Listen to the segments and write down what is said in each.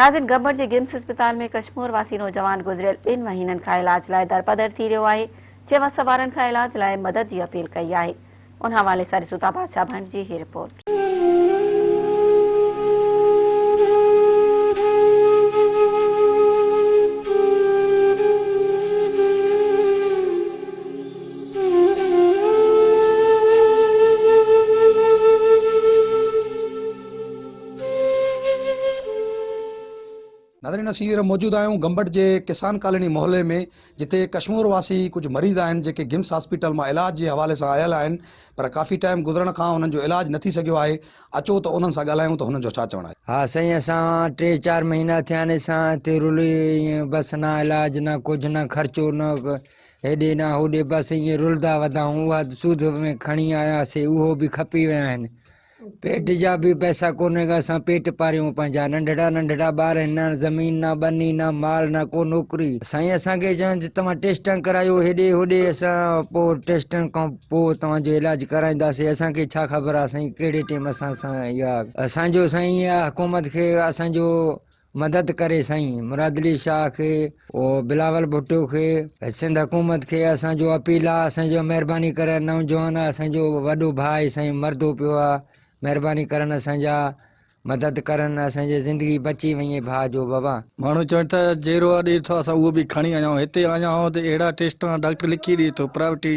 नाज़िन गंबड़ जे गिम्स अस्पताल में कश्मीर वासी नौजवान गुज़िरियल 2 महीननि खां इलाज लाइ दरपदर थी रहियो आहे। चवस वारनि खां इलाज लाइ मदद जी अपील कई आहे। उन हवाले सां ॾिसूं था बादशाह भंड जी ही रिपोर्ट। नाज़रीन असीं हींअर मौजूद आहियूं गंबड़ जे किसान कॉलोनी मोहल्ले में, जिते कश्मीर वासी कुछ मरीज़ आहिनि जेके गिम्स हॉस्पिटल मां इलाज जे हवाले सां आयल आहिनि, पर काफ़ी टाइम गुज़रण खां उन्हनि जो इलाज न थी सघियो आहे। अचो त उन्हनि सां ॻाल्हायूं त हुननि जो छा चवणु आहे। हाँ साईं, असां 3-4 महीना थिया आहिनि असां हिते रुली, ईअं बसि ना इलाज ना कुझु न ख़र्चो न हेॾे ना होॾे, बसि ईअं रुलंदा वधाऊं। उहा सूद में खणी आयासीं, उहो बि खपी विया आहिनि। पेट जा बि पैसा कोन्हे का, असां पेट पारियूं पंहिंजा। नंढड़ा नंढड़ा ॿार आहिनि, न ज़मीन न बनी न माल न को नौकिरी। साईं असांखे चवनि तव्हां टेस्टां करायो हेॾे होॾे, असां पोइ टेस्टनि खां पोइ तव्हांजो इलाजु कराईंदासीं। असांखे छा ख़बर आहे साईं कहिड़े टाइम असां इहा असांजो साईं इहा हुकूमत खे असांजो मदद करे साईं। मुराद अली शाह खे, बिलावल भुट्टो खे, सिंध हुकूमत खे असांजो अपील आहे, असांजो महिरबानी करे। नौजवान असांजो वॾो भाउ साईं मरदो पियो आहे, महिरबानी करनि असांजा मदद करनि, असांजी ज़िंदगी बची वञे भाउ जो। बाबा माण्हू चवनि था जहिड़ो आहे ॾिए थो, असां उहो बि खणी आया आहियूं। हिते आया आहियूं त अहिड़ा टेस्ट डॉक्टर लिखी ॾिए थो प्राइवेटी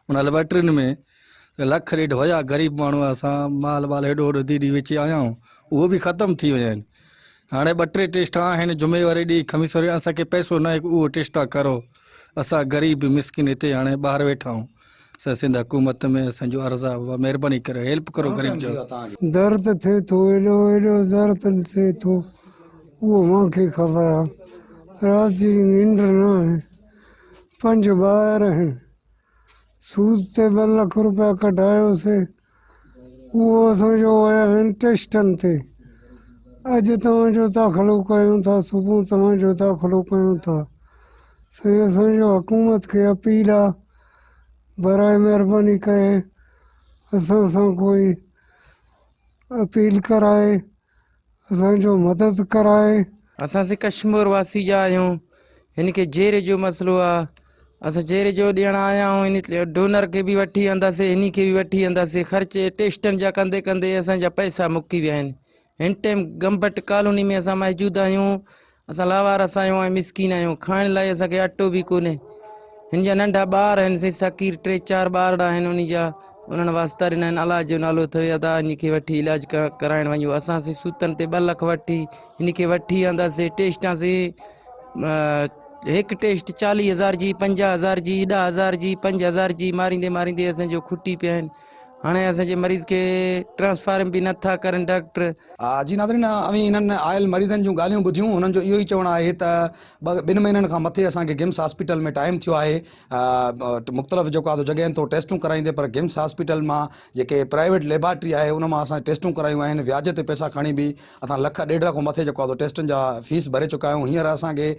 हुन लेबोरेटरियुनि में, लख ॾेढ हुया। ग़रीब माण्हू असां माल वाल हेॾो होॾो दीदी विचे आया आहियूं, उहो बि ख़तमु थी विया आहिनि। हाणे 2-3 टेस्ट आहिनि, जुमेवारी ॾींहुं ख़मीस वारी, असांखे पैसो न आहे उहो टेस्टा करो। असां ग़रीब मिसकिन हिते हाणे ॿाहिरि वेठा आहियूं। असां सिंध हुकूमत में असांजो अर्ज़ु आहे, महिरबानी करे हेल्प करो ग़रीब जो। दर्द थिए थो, एॾो एॾो दर्द थिए थो, उहो मूंखे ख़बर आहे। राति जी निंड न आहे, 5 ॿार आहिनि। सूद ते 2 लख रुपया कढायोसीं, उहो असांजो विया आहिनि टेस्टनि ते। अॼु तव्हांजो दाख़िलो कयूं था, सुबुह तव्हांजो दाख़िलो कयूं था। साईं असांजो हुकूमत खे अपील आहे, बराए महिरबानी करे असां सां कोई अपील कराए, असांजो मदद कराए। असां से कश्मीर वासी जा आहियूं, हिन खे जेर जो मसइलो आहे। असां जेर जो ॾियणु आया आहियूं, इन डोनर खे बि वठी वेंदासीं, हिन खे बि वठी वेंदासीं। ख़र्चे टेस्टनि जा कंदे कंदे असांजा पैसा मुकी विया आहिनि। हिन टाइम गंबट कॉलोनी में असां मौजूदु आहियूं। असां लावारस आहियूं ऐं मिसकिन आहियूं, खाइण लाइ असांखे अटो बि कोन्हे। हिन जा नंढा ॿार आहिनि साईं, सकीर 3-4 ॿार आहिनि उन जा। उन्हनि वास्ते हिननि इलाज जो नालो थियो आहे त इन खे वठी इलाज कराइण वञूं। असां सूतनि ते 2 लख वठी इन खे वठी वेंदासीं। टेस्टासीं, हिकु टेस्ट 40,000 जी, 50,000 जी, 10,000 जी, 5,000 जी मारींदे मारींदे असांजो खुटी पिया आहिनि। हाणे असांजे मरीज़ खे ट्रांसफार्म बि नथा करनि डॉक्टर। जी नाज़रीन, अवी इन्हनि आयल मरीज़नि जूं ॻाल्हियूं ॿुधियूं। हुननि जो इहो ई चवणु आहे त 2 महीननि खां मथे असांखे गिम्स हॉस्पिटल में टाइम थियो आहे। मुख़्तलिफ़ जेको आहे जॻहियुनि तो टेस्टूं कराईंदे, पर गिम्स हॉस्पिटल मां जेके प्राइवेट लेबॉरेटरी आहे उन मां असां टेस्टूं करायूं आहिनि। व्याज ते पैसा खणी बि असां 1.5 लख खां मथे जेको आहे टेस्टुनि जा फीस भरे चुका आहियूं। हींअर असांखे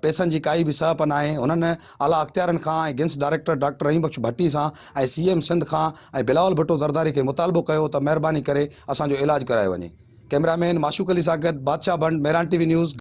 पैसनि जी काई बि सह न आहे। हुननि आला अख़्तियारनि खां ऐं गिम्स डायरेक्टर डॉक्टर रहीम बख्श भट्टी सां ऐं CM सिंध खां ऐं बिलावल भुट्टो ज़रदारी खे मुतालबो कयो त महिरबानी करे असांजो इलाजु करायो वञे। कैमरामैन माशूक अली सां गॾु बादशाह भंड, मेहरान TV न्यूज़।